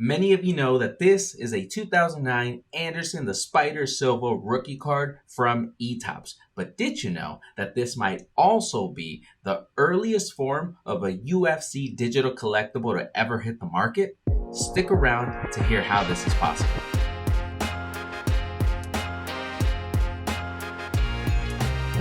Many of you know that this is a 2009 Anderson the Spider Silva rookie card from eTopps. But did you know that this might also be the earliest form of a UFC digital collectible to ever hit the market? Stick around to hear how this is possible.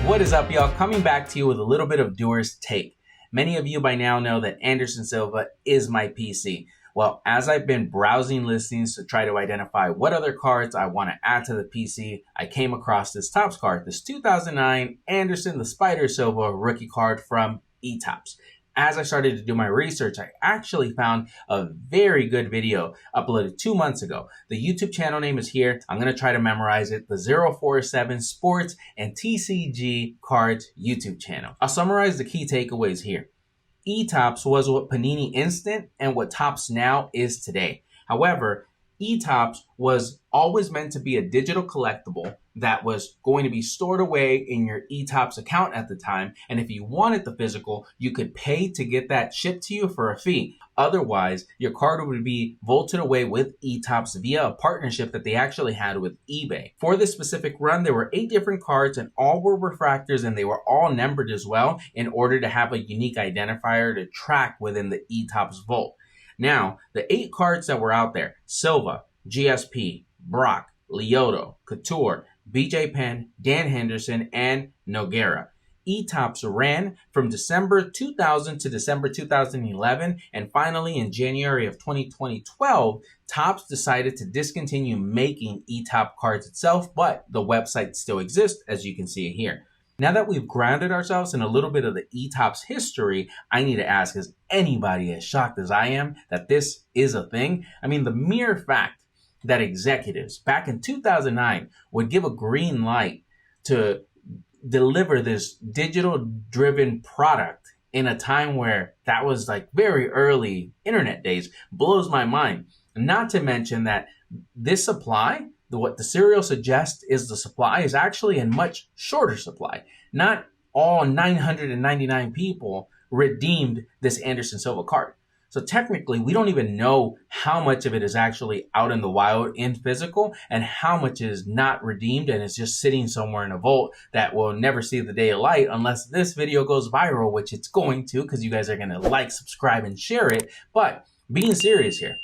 What is up, y'all? Coming back to you with a little bit of Doers Take. Many of you by now know that Anderson Silva is my PC. Well, as I've been browsing listings to try to identify what other cards I want to add to the PC, I came across this Topps card, this 2009 Anderson the Spider Silva rookie card from eTopps. As I started to do my research, I actually found a very good video uploaded 2 months ago. The YouTube channel name is here. I'm going to try to memorize it. The 047 Sports and TCG Cards YouTube channel. I'll summarize the key takeaways here. eTopps was what Panini Instant and what Topps now is today. However, eTopps was always meant to be a digital collectible that was going to be stored away in your eTopps account at the time. And if you wanted the physical, you could pay to get that shipped to you for a fee. Otherwise, your card would be vaulted away with eTopps via a partnership that they actually had with eBay. For this specific run, there were 8 different cards and all were refractors and they were all numbered as well in order to have a unique identifier to track within the eTopps vault. Now, the 8 cards that were out there, Silva, GSP, Brock, Lyoto, Couture, BJ Penn, Dan Henderson, and Nogueira. eTopps ran from December 2000 to December 2011, and finally in January of 2012, Topps decided to discontinue making eTopps cards itself, but the website still exists, as you can see here. Now that we've grounded ourselves in a little bit of the eTopps history, I need to ask, is anybody as shocked as I am that this is a thing? I mean, the mere fact that executives back in 2009 would give a green light to deliver this digital-driven product in a time where that was like very early internet days blows my mind. Not to mention that this supply, what the serial suggests is the supply is actually in much shorter supply. Not all 999 people redeemed this Anderson Silva card. So technically, we don't even know how much of it is actually out in the wild in physical and how much is not redeemed and is just sitting somewhere in a vault that will never see the day of light unless this video goes viral, which it's going to because you guys are going to like, subscribe, and share it. But being serious here,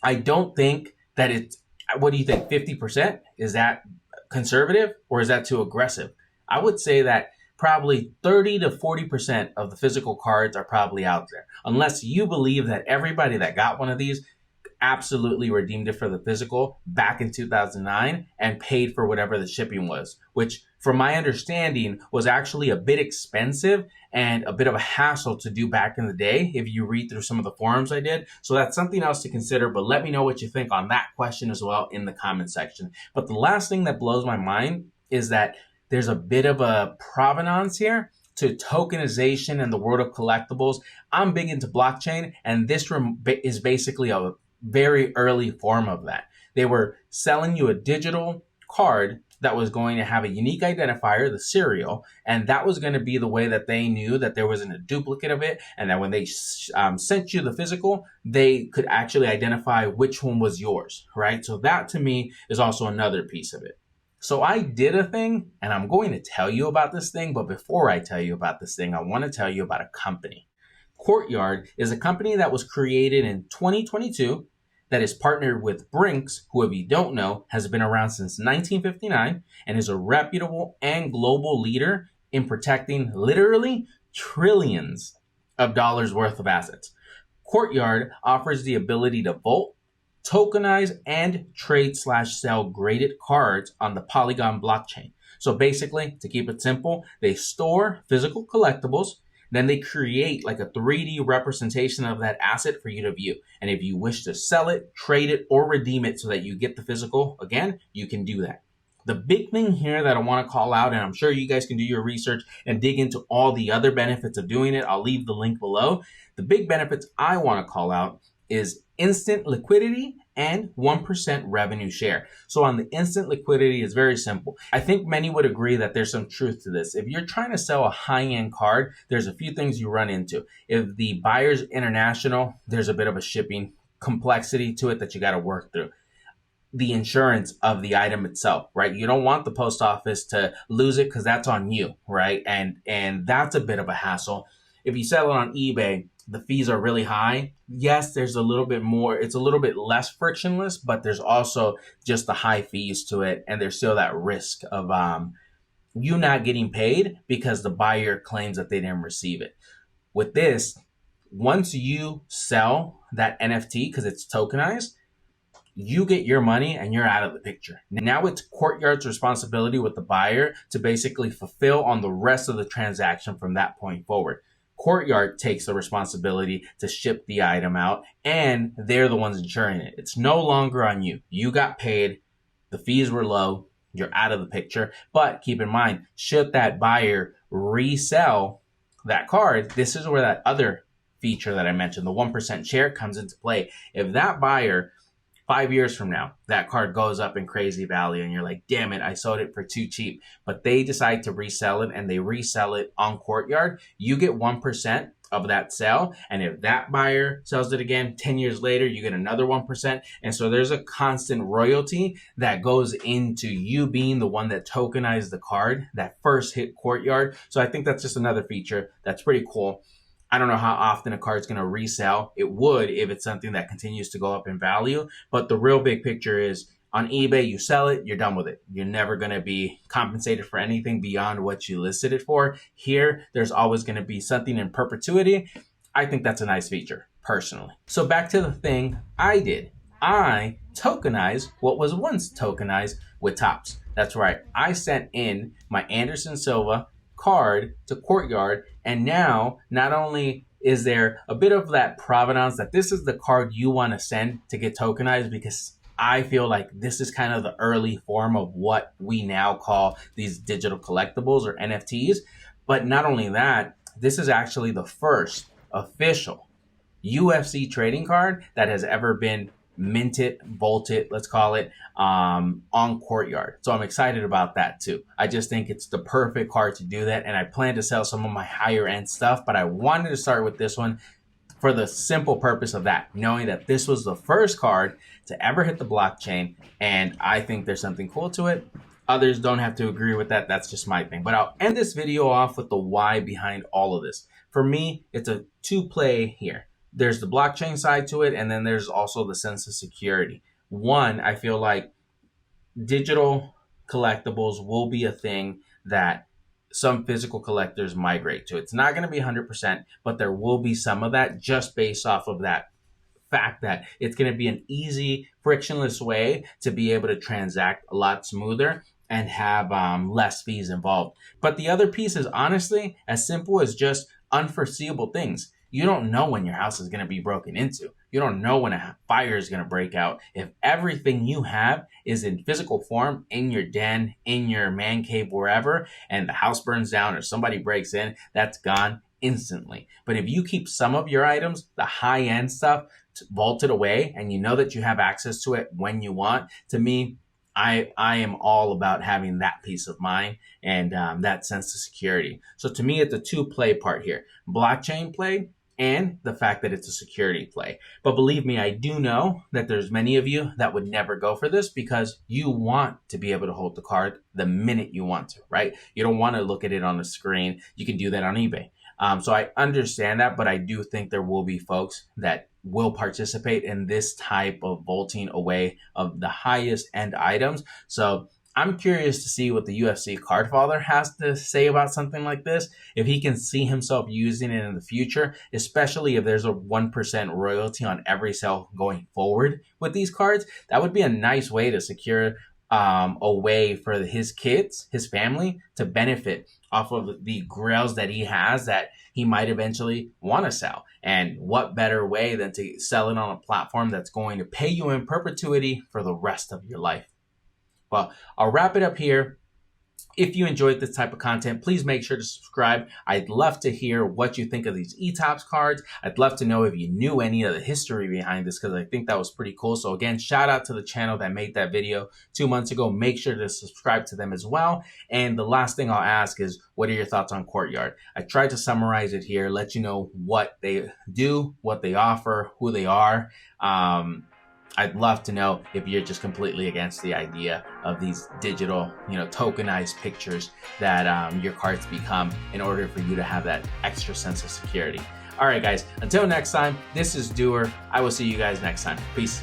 I don't think that it's, what do you think, 50%? Is that conservative or is that too aggressive? I would say that probably 30 to 40% of the physical cards are probably out there. Unless you believe that everybody that got one of these absolutely redeemed it for the physical back in 2009 and paid for whatever the shipping was, which from my understanding was actually a bit expensive and a bit of a hassle to do back in the day if you read through some of the forums I did. So that's something else to consider, but let me know what you think on that question as well in the comment section. But the last thing that blows my mind is that there's a bit of a provenance here to tokenization in the world of collectibles. I'm big into blockchain, and this is basically a very early form of that. They were selling you a digital card that was going to have a unique identifier, the serial, and that was going to be the way that they knew that there wasn't a duplicate of it, and that when they sent you the physical, they could actually identify which one was yours, right? So that to me is also another piece of it. So I did a thing, and I'm going to tell you about this thing, but before I tell you about this thing, I want to tell you about a company. Courtyard is a company that was created in 2022 that is partnered with Brinks, who, if you don't know, has been around since 1959 and is a reputable and global leader in protecting literally trillions of dollars worth of assets. Courtyard offers the ability to vault, tokenize, and trade/sell graded cards on the Polygon blockchain. So basically, to keep it simple, they store physical collectibles, then they create like a 3D representation of that asset for you to view. And if you wish to sell it, trade it, or redeem it so that you get the physical again, you can do that. The big thing here that I want to call out, and I'm sure you guys can do your research and dig into all the other benefits of doing it. I'll leave the link below. The big benefits I want to call out is instant liquidity and 1% revenue share. So on the instant liquidity, it's very simple. I think many would agree that there's some truth to this. If you're trying to sell a high-end card, there's a few things you run into. If the buyer's international, there's a bit of a shipping complexity to it that you got to work through. The insurance of the item itself, right? You don't want the post office to lose it because that's on you, right? And that's a bit of a hassle. If you sell it on eBay, the fees are really high. Yes, there's a little bit more, it's a little bit less frictionless, but there's also just the high fees to it. And there's still that risk of you not getting paid because the buyer claims that they didn't receive it. With this, once you sell that NFT because it's tokenized, you get your money and you're out of the picture. Now it's Courtyard's responsibility with the buyer to basically fulfill on the rest of the transaction from that point forward. Courtyard takes the responsibility to ship the item out, and they're the ones insuring it. It's no longer on you. You got paid. The fees were low. You're out of the picture. But keep in mind, should that buyer resell that card, this is where that other feature that I mentioned, the 1% share, comes into play. If that buyer 5 years from now, that card goes up in crazy value and you're like, damn it, I sold it for too cheap. But they decide to resell it and they resell it on Courtyard. You get 1% of that sale. And if that buyer sells it again 10 years later, you get another 1%. And so there's a constant royalty that goes into you being the one that tokenized the card that first hit Courtyard. So I think that's just another feature that's pretty cool. I don't know how often a card's going to resell. It would if it's something that continues to go up in value. But the real big picture is on eBay, you sell it, you're done with it. You're never going to be compensated for anything beyond what you listed it for. Here, there's always going to be something in perpetuity. I think that's a nice feature, personally. So back to the thing I did. I tokenized what was once tokenized with Topps. That's right. I sent in my Anderson Silva card to Courtyard, and now not only is there a bit of that provenance that this is the card you want to send to get tokenized, because I feel like this is kind of the early form of what we now call these digital collectibles or NFTs. But not only that, this is actually the first official UFC trading card that has ever been minted, vaulted, let's call it, on Courtyard. So I'm excited about that too. I just think it's the perfect card to do that. And I plan to sell some of my higher end stuff, but I wanted to start with this one for the simple purpose of that, knowing that this was the first card to ever hit the blockchain. And I think there's something cool to it. Others don't have to agree with that. That's just my thing. But I'll end this video off with the why behind all of this. For me, it's a two-play here. There's the blockchain side to it, and then there's also the sense of security. One, I feel like digital collectibles will be a thing that some physical collectors migrate to. It's not going to be 100%, but there will be some of that just based off of that fact that it's going to be an easy, frictionless way to be able to transact a lot smoother and have less fees involved. But the other piece is honestly as simple as just unforeseeable things. You don't know when your house is going to be broken into. You don't know when a fire is going to break out. If everything you have is in physical form, in your den, in your man cave, wherever, and the house burns down or somebody breaks in, that's gone instantly. But if you keep some of your items, the high-end stuff, vaulted away, and you know that you have access to it when you want, to me, I am all about having that peace of mind and that sense of security. So to me, it's a two-play part here. Blockchain play, and the fact that it's a security play. But believe me, I do know that there's many of you that would never go for this because you want to be able to hold the card the minute you want to, right? You don't want to look at it on the screen. You can do that on eBay. So I understand that, but I do think there will be folks that will participate in this type of vaulting away of the highest end items. So I'm curious to see what the UFC cardfather has to say about something like this. If he can see himself using it in the future, especially if there's a 1% royalty on every sale going forward with these cards, that would be a nice way to secure a way for his kids, his family, to benefit off of the grails that he has that he might eventually want to sell. And what better way than to sell it on a platform that's going to pay you in perpetuity for the rest of your life. Well, I'll wrap it up here. If you enjoyed this type of content, please make sure to subscribe. I'd love to hear what you think of these eTopps cards. I'd love to know if you knew any of the history behind this, because I think that was pretty cool. So again, shout out to the channel that made that video 2 months ago. Make sure to subscribe to them as well. And the last thing I'll ask is, what are your thoughts on Courtyard? I tried to summarize it here, let you know what they do, what they offer, who they are. I'd love to know if you're just completely against the idea of these digital, tokenized pictures that your cards become in order for you to have that extra sense of security. All right, guys, until next time, this is Doer. I will see you guys next time. Peace.